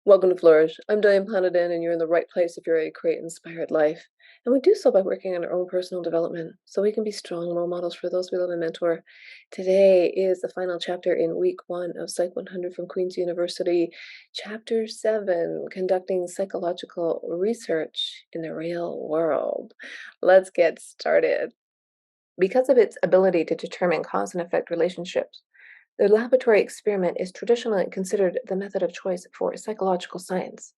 Welcome to Flourish. I'm Diane, and you're in the right place if you're ready to create an inspired life. And we do so by working on our own personal development so we can be strong role models for those we love and mentor. Today is the final chapter in week 1 of Psych 100 from Queen's University, chapter 7, conducting psychological research in the real world. Let's get started. Because of its ability to determine cause and effect relationships, the laboratory experiment is traditionally considered the method of choice for psychological science.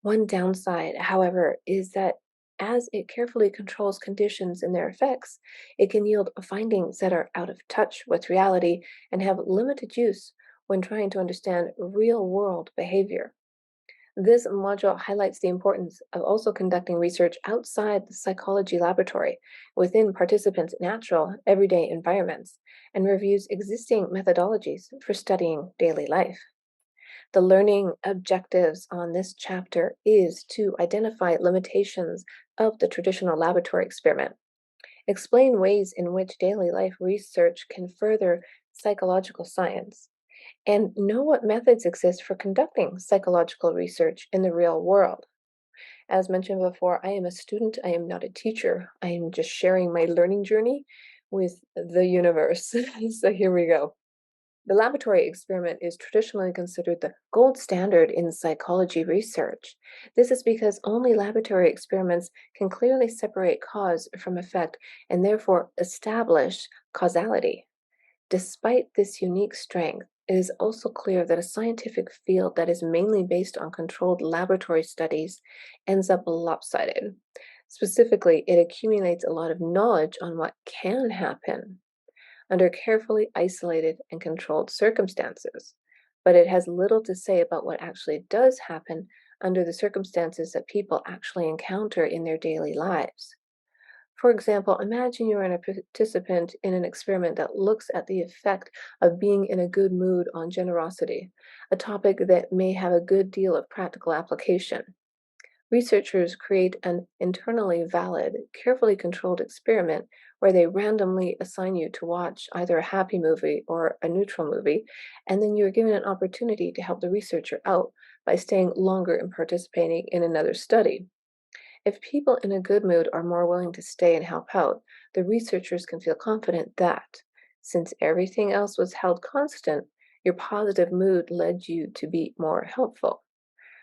One downside, however, is that as it carefully controls conditions and their effects, it can yield findings that are out of touch with reality and have limited use when trying to understand real world behavior. This module highlights the importance of also conducting research outside the psychology laboratory within participants' natural, everyday environments and reviews existing methodologies for studying daily life. The learning objectives on this chapter is to identify limitations of the traditional laboratory experiment, explain ways in which daily life research can further psychological science, and know what methods exist for conducting psychological research in the real world. As mentioned before, I am a student, I am not a teacher. I am just sharing my learning journey with the universe. So here we go. The laboratory experiment is traditionally considered the gold standard in psychology research. This is because only laboratory experiments can clearly separate cause from effect and therefore establish causality. Despite this unique strength, it is also clear that a scientific field that is mainly based on controlled laboratory studies ends up lopsided. Specifically, it accumulates a lot of knowledge on what can happen under carefully isolated and controlled circumstances, but it has little to say about what actually does happen under the circumstances that people actually encounter in their daily lives. For example, imagine you're a participant in an experiment that looks at the effect of being in a good mood on generosity, a topic that may have a good deal of practical application. Researchers create an internally valid, carefully controlled experiment where they randomly assign you to watch either a happy movie or a neutral movie, and then you're given an opportunity to help the researcher out by staying longer and participating in another study. If people in a good mood are more willing to stay and help out, the researchers can feel confident that, since everything else was held constant, your positive mood led you to be more helpful.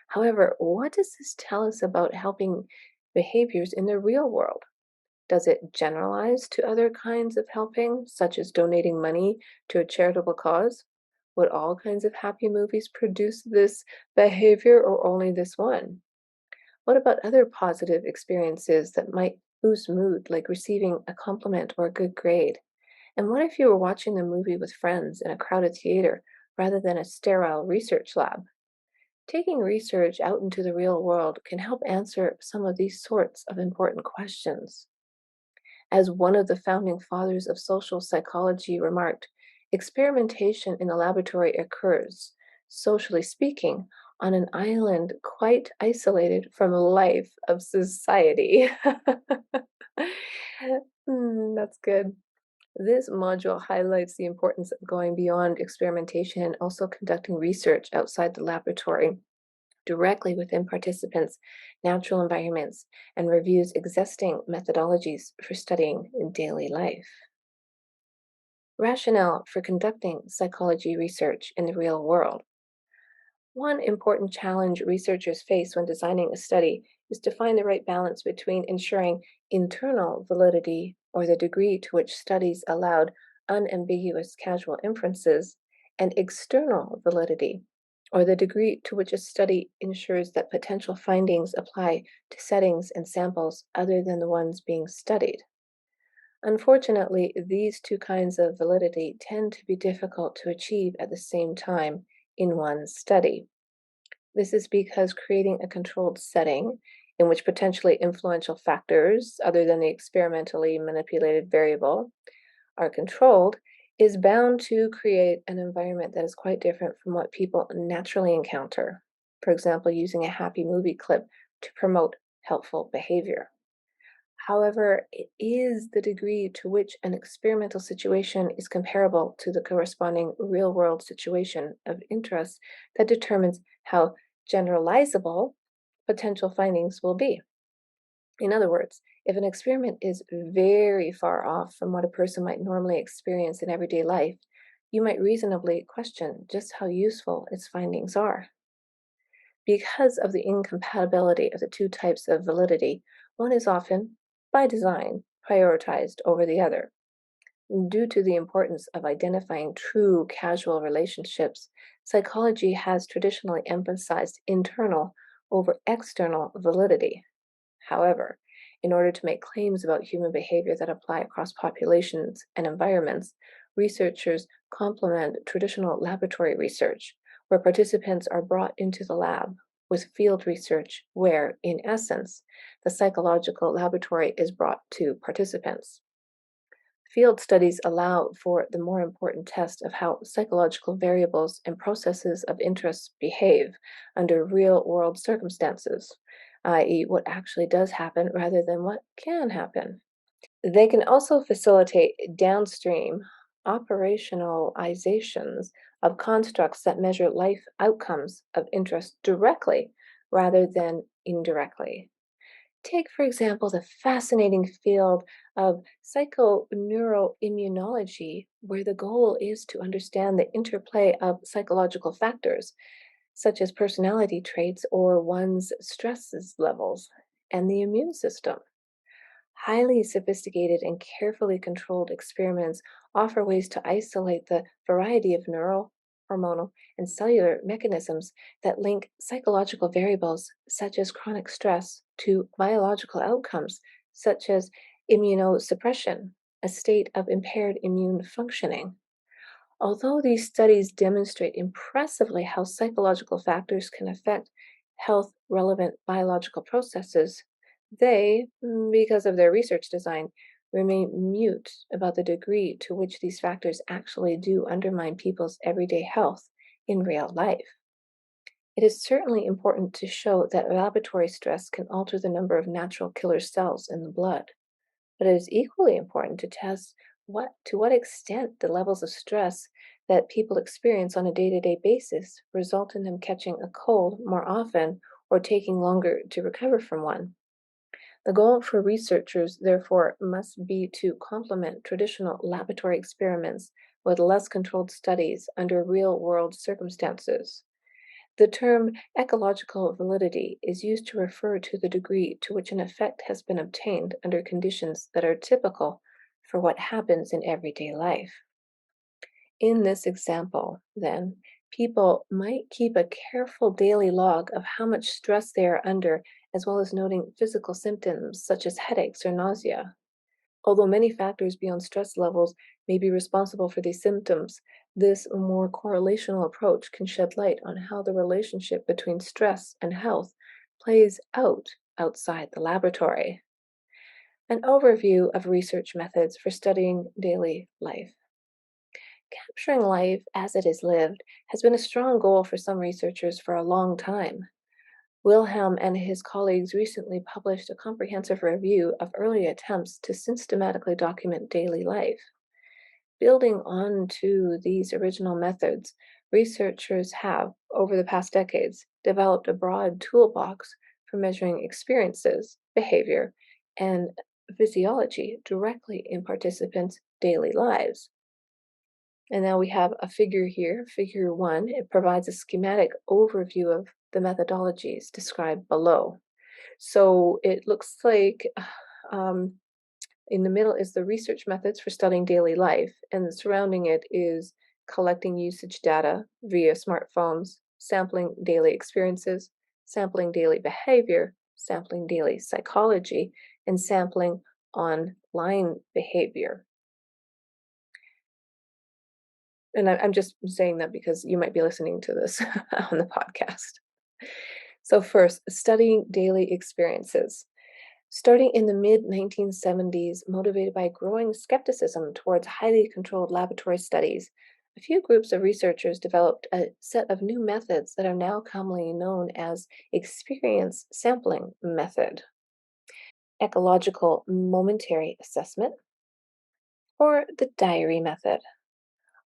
However, what does this tell us about helping behaviors in the real world? Does it generalize to other kinds of helping, such as donating money to a charitable cause? Would all kinds of happy movies produce this behavior or only this one? What about other positive experiences that might boost mood, like receiving a compliment or a good grade? And what if you were watching the movie with friends in a crowded theater rather than a sterile research lab? Taking research out into the real world can help answer some of these sorts of important questions. As one of the founding fathers of social psychology remarked, experimentation in the laboratory occurs, socially speaking, on an island quite isolated from the life of society. That's good. This module highlights the importance of going beyond experimentation and also conducting research outside the laboratory, directly within participants' natural environments, and reviews existing methodologies for studying in daily life. Rationale for conducting psychology research in the real world. One important challenge researchers face when designing a study is to find the right balance between ensuring internal validity, or the degree to which studies allowed unambiguous causal inferences, and external validity, or the degree to which a study ensures that potential findings apply to settings and samples other than the ones being studied. Unfortunately, these two kinds of validity tend to be difficult to achieve at the same time in one study. This is because creating a controlled setting in which potentially influential factors, other than the experimentally manipulated variable, are controlled is bound to create an environment that is quite different from what people naturally encounter. For example, using a happy movie clip to promote helpful behavior. However, it is the degree to which an experimental situation is comparable to the corresponding real world situation of interest that determines how generalizable potential findings will be. In other words, if an experiment is very far off from what a person might normally experience in everyday life, you might reasonably question just how useful its findings are. Because of the incompatibility of the two types of validity, one is often, by design, prioritized over the other. Due to the importance of identifying true causal relationships, psychology has traditionally emphasized internal over external validity. However, in order to make claims about human behavior that apply across populations and environments, researchers complement traditional laboratory research, where participants are brought into the lab, with field research, where, in essence, the psychological laboratory is brought to participants. Field studies allow for the more important test of how psychological variables and processes of interest behave under real world circumstances, i.e., what actually does happen rather than what can happen. They can also facilitate downstream operationalizations of constructs that measure life outcomes of interest directly rather than indirectly. Take, for example, the fascinating field of psychoneuroimmunology, where the goal is to understand the interplay of psychological factors, such as personality traits or one's stresses levels, and the immune system. Highly sophisticated and carefully controlled experiments offer ways to isolate the variety of neural, hormonal, and cellular mechanisms that link psychological variables such as chronic stress to biological outcomes such as immunosuppression, a state of impaired immune functioning. Although these studies demonstrate impressively how psychological factors can affect health relevant biological processes, they, because of their research design, remain mute about the degree to which these factors actually do undermine people's everyday health in real life. It is certainly important to show that laboratory stress can alter the number of natural killer cells in the blood. But it is equally important to test to what extent the levels of stress that people experience on a day-to-day basis result in them catching a cold more often or taking longer to recover from one. The goal for researchers, therefore, must be to complement traditional laboratory experiments with less controlled studies under real-world circumstances. The term ecological validity is used to refer to the degree to which an effect has been obtained under conditions that are typical for what happens in everyday life. In this example, then, people might keep a careful daily log of how much stress they are under, as well as noting physical symptoms such as headaches or nausea. Although many factors beyond stress levels may be responsible for these symptoms, this more correlational approach can shed light on how the relationship between stress and health plays out outside the laboratory. An overview of research methods for studying daily life. Capturing life as it is lived has been a strong goal for some researchers for a long time. Wilhelm and his colleagues recently published a comprehensive review of early attempts to systematically document daily life. Building on to these original methods, researchers have, over the past decades, developed a broad toolbox for measuring experiences, behavior, and physiology directly in participants' daily lives. And now we have a figure here, figure 1. It provides a schematic overview of the methodologies described below. So it looks like um, in the middle is the research methods for studying daily life, and surrounding it is collecting usage data via smartphones, sampling daily experiences, sampling daily behavior, sampling daily psychology, and sampling online behavior. And I'm just saying that because you might be listening to this on the podcast. So, first, studying daily experiences. Starting in the mid 1970s, motivated by growing skepticism towards highly controlled laboratory studies, a few groups of researchers developed a set of new methods that are now commonly known as experience sampling method, ecological momentary assessment, or the diary method.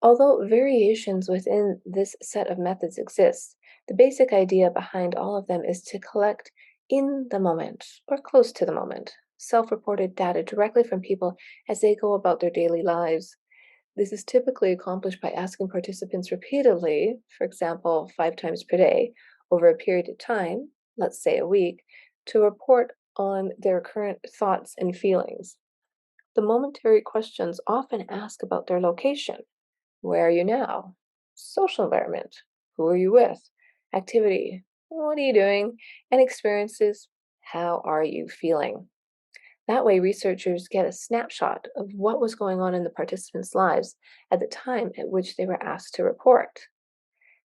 Although variations within this set of methods exist, the basic idea behind all of them is to collect in the moment or close to the moment self reported data directly from people as they go about their daily lives. This is typically accomplished by asking participants repeatedly, for example, 5 times per day, over a period of time, let's say a week, to report on their current thoughts and feelings. The momentary questions often ask about their location. Where are you now? Social environment. Who are you with? Activity. What are you doing? And experiences. How are you feeling? That way, researchers get a snapshot of what was going on in the participants' lives at the time at which they were asked to report.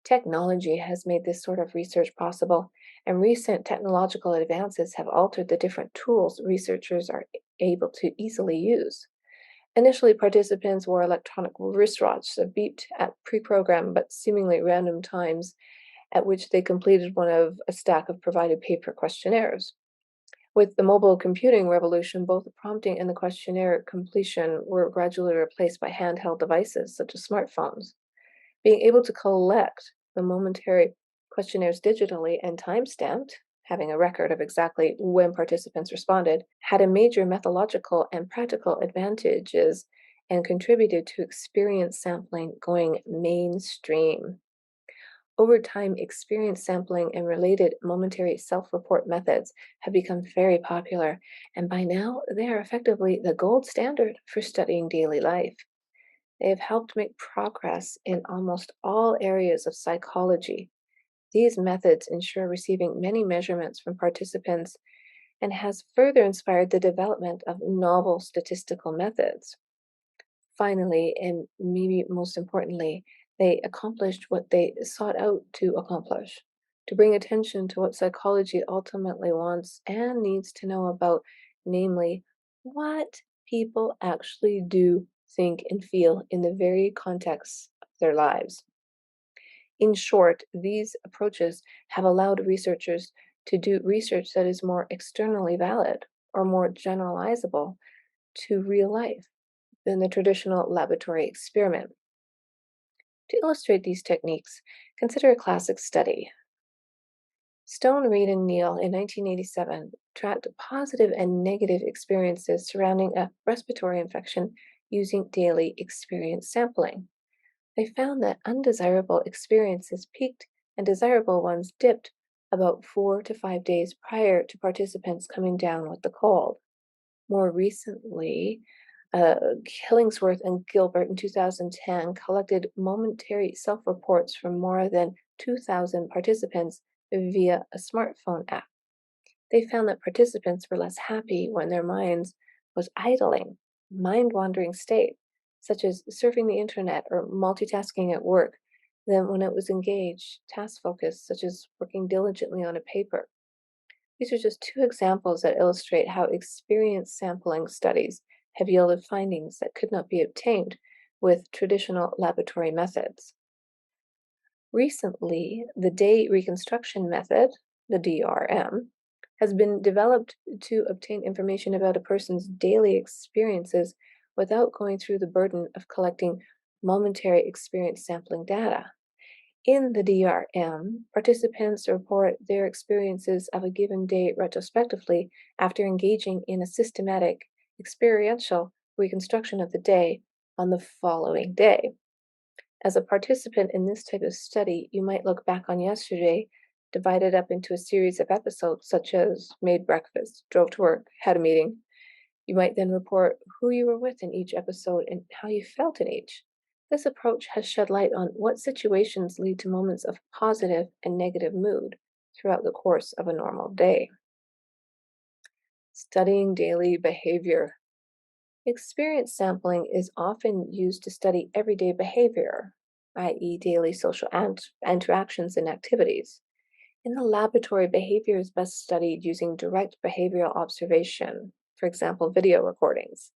Technology has made this sort of research possible, and recent technological advances have altered the different tools researchers are able to easily use. Initially, participants wore electronic wristwatches that beeped at pre-programmed but seemingly random times at which they completed one of a stack of provided paper questionnaires. With the mobile computing revolution, both the prompting and the questionnaire completion were gradually replaced by handheld devices such as smartphones. Being able to collect the momentary questionnaires digitally and time-stamped, having a record of exactly when participants responded, had a major methodological and practical advantages and contributed to experience sampling going mainstream. Over time, experience sampling and related momentary self report methods have become very popular, and by now they are effectively the gold standard for studying daily life. They have helped make progress in almost all areas of psychology. These methods ensure receiving many measurements from participants and has further inspired the development of novel statistical methods. Finally, and maybe most importantly, they accomplished what they sought out to accomplish to bring attention to what psychology ultimately wants and needs to know about, namely, what people actually do, think, and feel in the very context of their lives. In short, these approaches have allowed researchers to do research that is more externally valid or more generalizable to real life than the traditional laboratory experiment. To illustrate these techniques, consider a classic study. Stone, Reed, and Neal in 1987 tracked positive and negative experiences surrounding a respiratory infection using daily experience sampling. They found that undesirable experiences peaked and desirable ones dipped about 4 to 5 days prior to participants coming down with the cold. More recently, Killingsworth and Gilbert in 2010 collected momentary self reports from more than 2,000 participants via a smartphone app. They found that participants were less happy when their minds was idling, mind-wandering state, such as surfing the internet or multitasking at work, than when it was engaged, task-focused, such as working diligently on a paper. These are just two examples that illustrate how experience sampling studies have yielded findings that could not be obtained with traditional laboratory methods. Recently, the day reconstruction method, the DRM, has been developed to obtain information about a person's daily experiences without going through the burden of collecting momentary experience sampling data. In the DRM, participants report their experiences of a given day retrospectively after engaging in a systematic experiential reconstruction of the day on the following day. As a participant in this type of study, you might look back on yesterday, divided up into a series of episodes such as made breakfast, drove to work, had a meeting. You might then report who you were with in each episode and how you felt in each. This approach has shed light on what situations lead to moments of positive and negative mood throughout the course of a normal day. Studying daily behavior. Experience sampling is often used to study everyday behavior, i.e., daily social interactions and activities. In the laboratory, behavior is best studied using direct behavioral observation, for example, video recordings.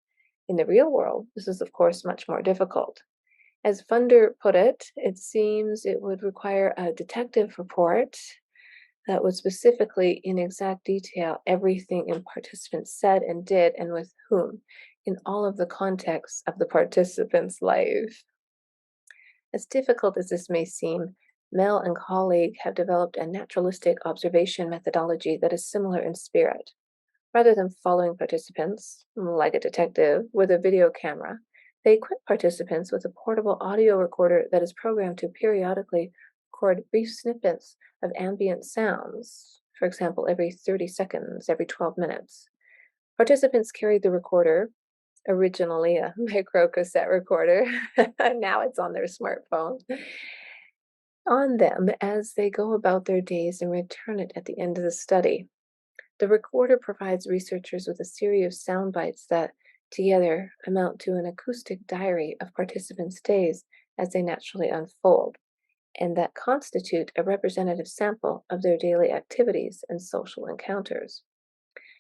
In the real world, this is, of course, much more difficult. As Funder put it, it seems it would require a detective report that would specifically, in exact detail, everything a participant said and did and with whom, in all of the contexts of the participant's life. As difficult as this may seem, Mel and colleague have developed a naturalistic observation methodology that is similar in spirit. Rather than following participants, like a detective, with a video camera, they equip participants with a portable audio recorder that is programmed to periodically record brief snippets of ambient sounds, for example, every 30 seconds, every 12 minutes. Participants carry the recorder, originally a micro cassette recorder, now it's on their smartphone, on them as they go about their days and return it at the end of the study. The recorder provides researchers with a series of sound bites that, together, amount to an acoustic diary of participants' days as they naturally unfold, and that constitute a representative sample of their daily activities and social encounters.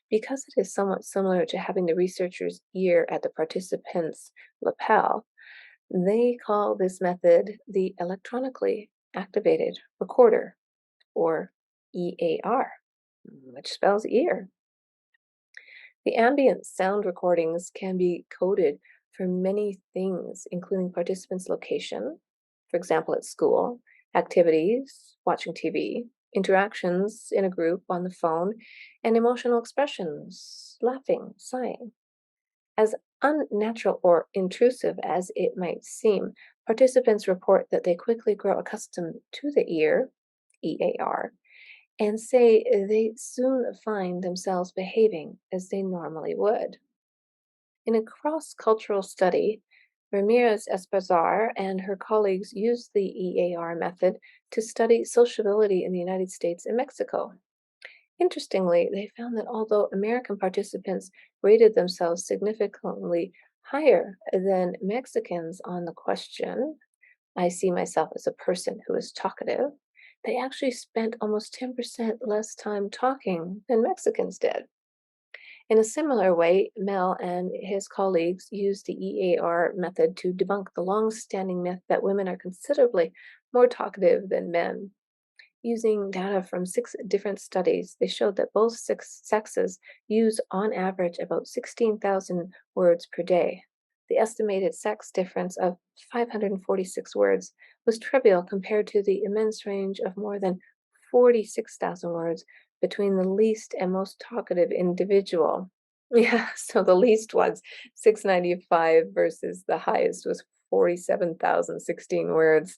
Because it is somewhat similar to having the researcher's ear at the participant's lapel, they call this method the electronically activated recorder, or EAR, which spells ear. The ambient sound recordings can be coded for many things, including participants' location, for example, at school, activities, watching TV, interactions in a group on the phone, and emotional expressions, laughing, sighing. As unnatural or intrusive as it might seem, participants report that they quickly grow accustomed to the ear, EAR, and say they soon find themselves behaving as they normally would. In a cross cultural study, Ramirez Espazar and her colleagues used the EAR method to study sociability in the United States and Mexico. Interestingly, they found that although American participants rated themselves significantly higher than Mexicans on the question, I see myself as a person who is talkative, they actually spent almost 10% less time talking than Mexicans did. In a similar way, Mel and his colleagues used the EAR method to debunk the long-standing myth that women are considerably more talkative than men. Using data from 6 different studies, they showed that both sexes use on average about 16,000 words per day. The estimated sex difference of 546 words was trivial compared to the immense range of more than 46,000 words between the least and most talkative individual. Yeah, so the least was 695 versus the highest was 47,016 words.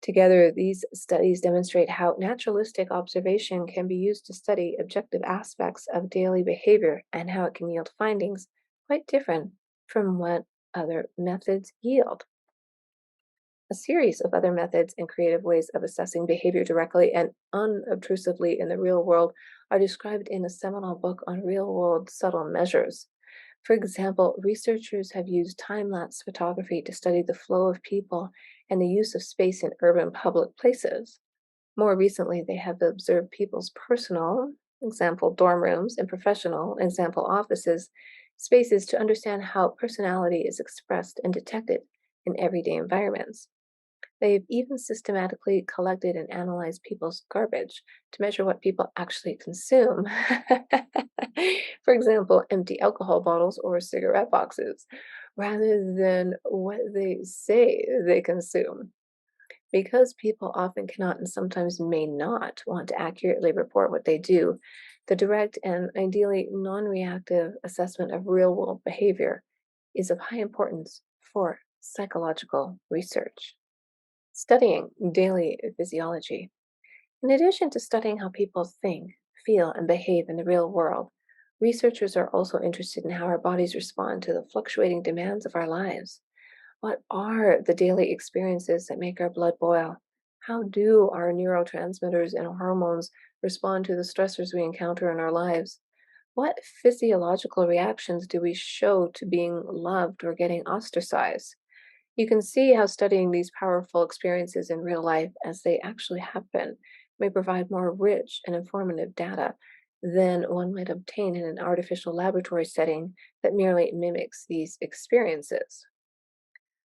Together, these studies demonstrate how naturalistic observation can be used to study objective aspects of daily behavior and how it can yield findings quite different from what other methods yield. A series of other methods and creative ways of assessing behavior directly and unobtrusively in the real world are described in a seminal book on real world subtle measures. For example, researchers have used time-lapse photography to study the flow of people and the use of space in urban public places. More recently, they have observed people's personal, example dorm rooms, and professional, example offices, spaces to understand how personality is expressed and detected in everyday environments. They've even systematically collected and analyzed people's garbage to measure what people actually consume. For example, empty alcohol bottles or cigarette boxes, rather than what they say they consume. Because people often cannot and sometimes may not want to accurately report what they do, the direct and ideally non reactive assessment of real world behavior is of high importance for psychological research. Studying daily physiology. In addition to studying how people think, feel, and behave in the real world, researchers are also interested in how our bodies respond to the fluctuating demands of our lives. What are the daily experiences that make our blood boil? How do our neurotransmitters and hormones respond to the stressors we encounter in our lives? What physiological reactions do we show to being loved or getting ostracized? You can see how studying these powerful experiences in real life as they actually happen may provide more rich and informative data than one might obtain in an artificial laboratory setting that merely mimics these experiences.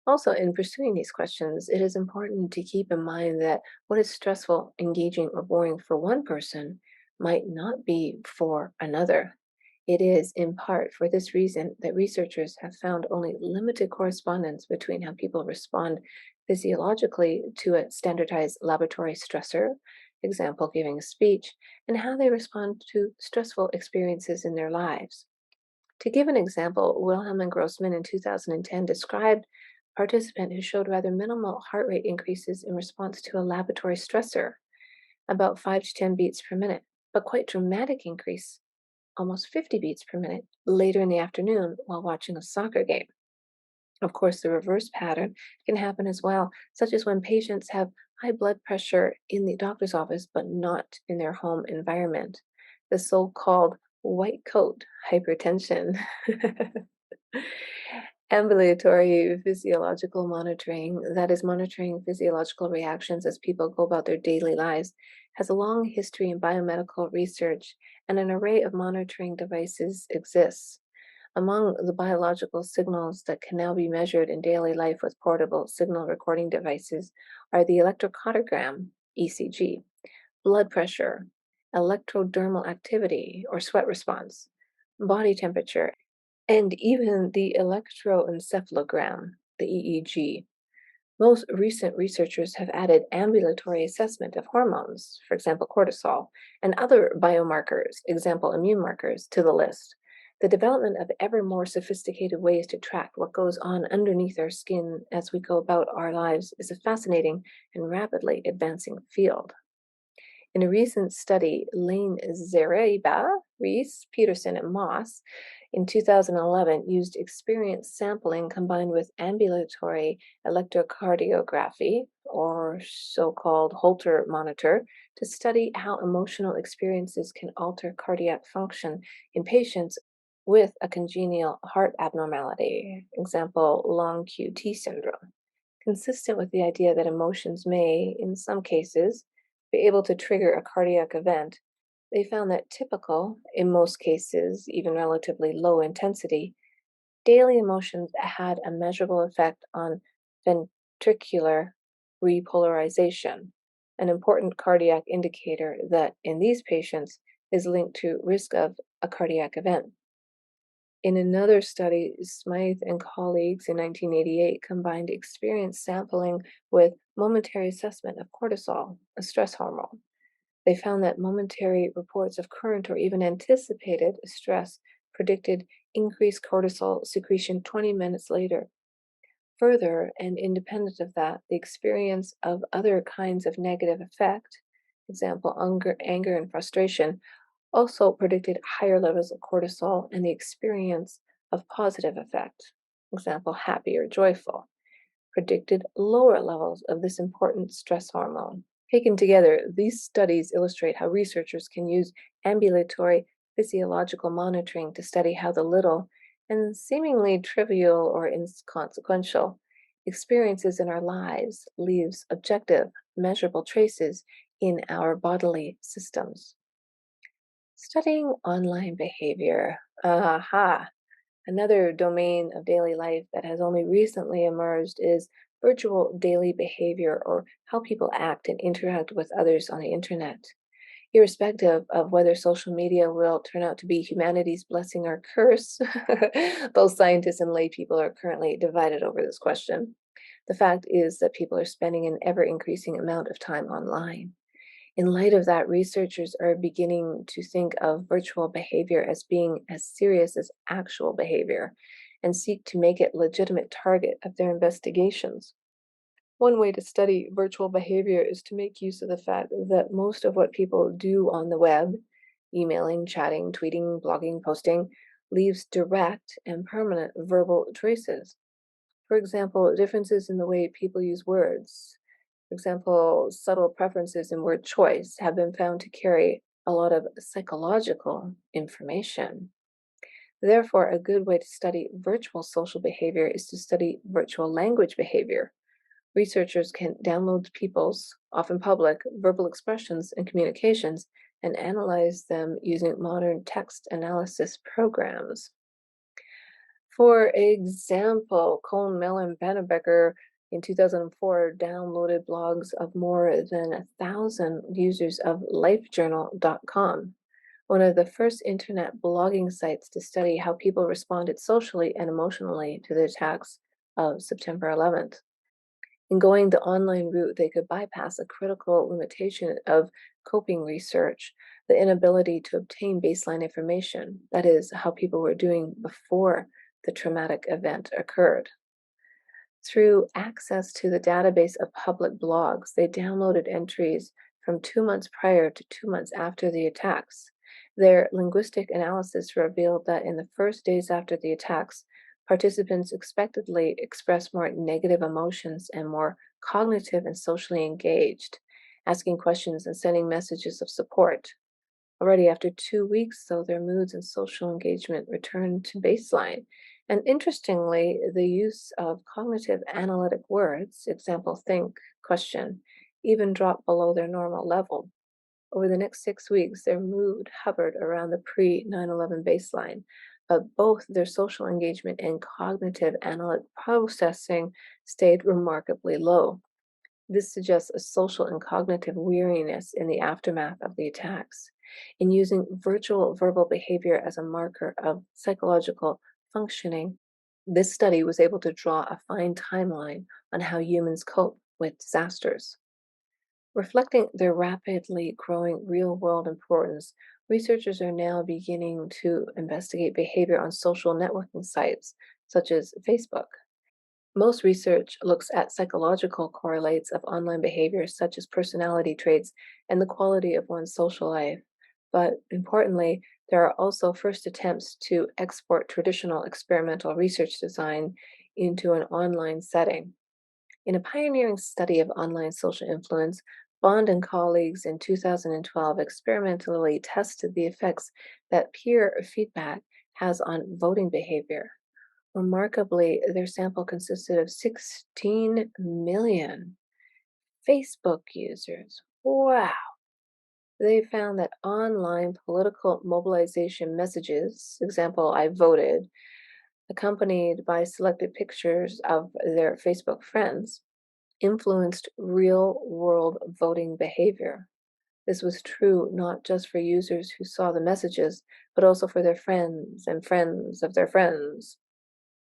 Also, in pursuing these questions, it is important to keep in mind that what is stressful, engaging, or boring for one person might not be for another. It is, in part, for this reason that researchers have found only limited correspondence between how people respond physiologically to a standardized laboratory stressor, example, giving a speech, and how they respond to stressful experiences in their lives. To give an example, Wilhelm and Grossman in 2010 described a participant who showed rather minimal heart rate increases in response to a laboratory stressor, about 5 to 10 beats per minute, but quite dramatic increase, almost 50 beats per minute, later in the afternoon while watching a soccer game. Of course, the reverse pattern can happen as well, such as when patients have high blood pressure in the doctor's office but not in their home environment, the so-called white coat hypertension. Ambulatory physiological monitoring, that is, monitoring physiological reactions as people go about their daily lives, has a long history in biomedical research, and an array of monitoring devices exists. Among the biological signals that can now be measured in daily life with portable signal recording devices are the electrocardiogram, ECG, blood pressure, electrodermal activity or sweat response, body temperature, and even the electroencephalogram, the EEG. Most recent researchers have added ambulatory assessment of hormones, for example, cortisol, and other biomarkers, example, immune markers, to the list. The development of ever more sophisticated ways to track what goes on underneath our skin as we go about our lives is a fascinating and rapidly advancing field. In a recent study, Lane Zereba, Reese, Peterson, and Moss in 2011 used experience sampling combined with ambulatory electrocardiography, or so-called Holter monitor, to study how emotional experiences can alter cardiac function in patients with a congenital heart abnormality, example, long QT syndrome. Consistent with the idea that emotions may, in some cases, be able to trigger a cardiac event, they found that typical, in most cases, even relatively low intensity, daily emotions had a measurable effect on ventricular repolarization, an important cardiac indicator that in these patients is linked to risk of a cardiac event. In another study, Smythe and colleagues in 1988 combined experience sampling with momentary assessment of cortisol, a stress hormone. They found that momentary reports of current or even anticipated stress predicted increased cortisol secretion 20 minutes later. Further, and independent of that, the experience of other kinds of negative effect, example, anger and frustration, also predicted higher levels of cortisol and the experience of positive effect, example, happy or joyful, predicted lower levels of this important stress hormone. Taken together, these studies illustrate how researchers can use ambulatory physiological monitoring to study how the little and seemingly trivial or inconsequential experiences in our lives leaves objective, measurable traces in our bodily systems. Studying online behavior. Aha! Another domain of daily life that has only recently emerged is virtual daily behavior, or how people act and interact with others on the internet. Irrespective of whether social media will turn out to be humanity's blessing or curse, both scientists and lay people are currently divided over this question. The fact is that people are spending an ever increasing amount of time online. In light of that, researchers are beginning to think of virtual behavior as being as serious as actual behavior and seek to make it a legitimate target of their investigations. One way to study virtual behavior is to make use of the fact that most of what people do on the web, emailing, chatting, tweeting, blogging, posting, leaves direct and permanent verbal traces. For example, differences in the way people use words. For example, subtle preferences in word choice have been found to carry a lot of psychological information. Therefore, a good way to study virtual social behavior is to study virtual language behavior. Researchers can download people's, often public, verbal expressions and communications and analyze them using modern text analysis programs. For example, Cohn, Miller, and Pennebecker in 2004 downloaded blogs of more than 1,000 users of lifejournal.com, one of the first internet blogging sites to study how people responded socially and emotionally to the attacks of September 11th. In going the online route, they could bypass a critical limitation of coping research, the inability to obtain baseline information, that is, how people were doing before the traumatic event occurred. Through access to the database of public blogs, they downloaded entries from 2 months prior to 2 months after the attacks. Their linguistic analysis revealed that in the first days after the attacks, participants expectedly expressed more negative emotions and more cognitive and socially engaged, asking questions and sending messages of support. Already after 2 weeks, though, their moods and social engagement returned to baseline. And interestingly, the use of cognitive analytic words, example, think, question, even dropped below their normal level. Over the next 6 weeks, their mood hovered around the pre 9/11 baseline, but both their social engagement and cognitive analytic processing stayed remarkably low. This suggests a social and cognitive weariness in the aftermath of the attacks. In using virtual verbal behavior as a marker of psychological functioning, this study was able to draw a fine timeline on how humans cope with disasters. Reflecting their rapidly growing real world importance, researchers are now beginning to investigate behavior on social networking sites such as Facebook. Most research looks at psychological correlates of online behaviors such as personality traits and the quality of one's social life. But importantly, there are also first attempts to export traditional experimental research design into an online setting. In a pioneering study of online social influence, Bond and colleagues in 2012 experimentally tested the effects that peer feedback has on voting behavior. Remarkably, their sample consisted of 16 million Facebook users. Wow! They found that online political mobilization messages, example, I voted, accompanied by selected pictures of their Facebook friends, influenced real world voting behavior. This was true not just for users who saw the messages, but also for their friends and friends of their friends.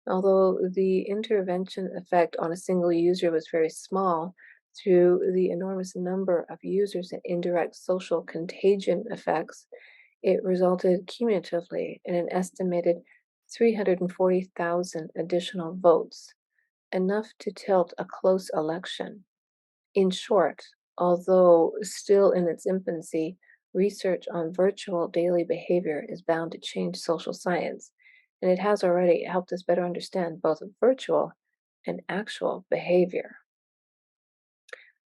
Although the intervention effect on a single user was very small, through the enormous number of users and indirect social contagion effects, it resulted cumulatively in an estimated 340,000 additional votes, enough to tilt a close election. In short, although still in its infancy, research on virtual daily behavior is bound to change social science, and it has already helped us better understand both virtual and actual behavior.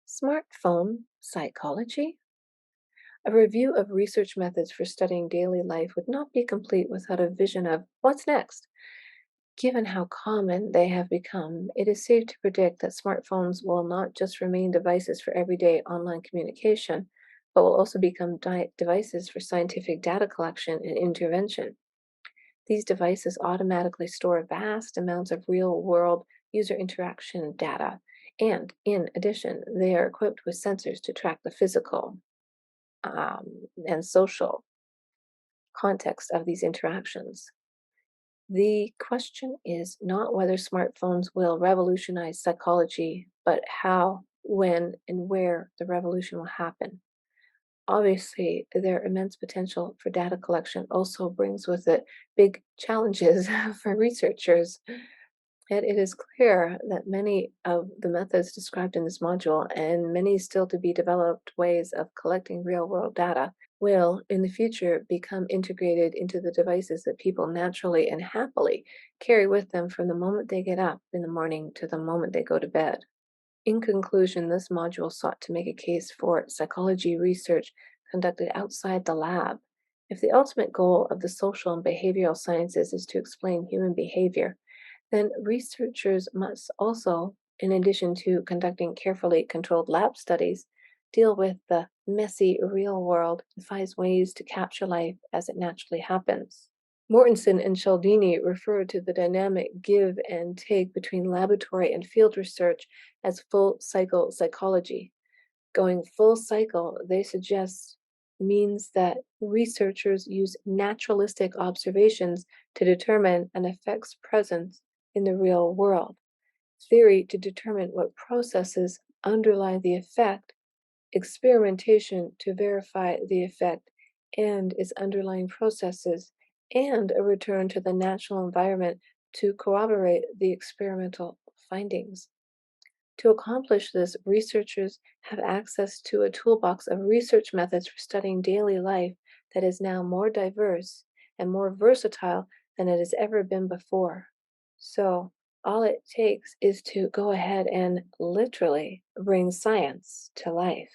Smartphone psychology? A review of research methods for studying daily life would not be complete without a vision of what's next. Given how common they have become, it is safe to predict that smartphones will not just remain devices for everyday online communication, but will also become devices for scientific data collection and intervention. These devices automatically store vast amounts of real world user interaction data, and in addition, they are equipped with sensors to track the physical and social context of these interactions. The question is not whether smartphones will revolutionize psychology, but how, when, and where the revolution will happen. Obviously, their immense potential for data collection also brings with it big challenges for researchers. And it is clear that many of the methods described in this module and many still to be developed ways of collecting real world data will, in the future, become integrated into the devices that people naturally and happily carry with them from the moment they get up in the morning to the moment they go to bed. In conclusion, this module sought to make a case for psychology research conducted outside the lab. If the ultimate goal of the social and behavioral sciences is to explain human behavior, then researchers must also, in addition to conducting carefully controlled lab studies, deal with the messy real world and find ways to capture life as it naturally happens. Mortensen and Cialdini refer to the dynamic give and take between laboratory and field research as full cycle psychology. Going full cycle, they suggest, means that researchers use naturalistic observations to determine an effect's presence in the real world. theory to determine what processes underlie the effect, experimentation to verify the effect and its underlying processes, and a return to the natural environment to corroborate the experimental findings. To accomplish this, researchers have access to a toolbox of research methods for studying daily life that is now more diverse and more versatile than it has ever been before. So, all it takes is to go ahead and literally bring science to life.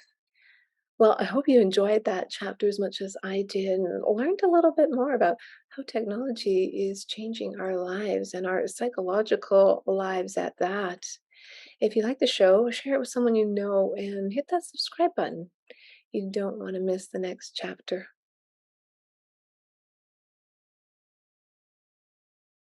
Well, I hope you enjoyed that chapter as much as I did and learned a little bit more about how technology is changing our lives and our psychological lives at that. If you like the show, share it with someone you know and hit that subscribe button. You don't want to miss the next chapter.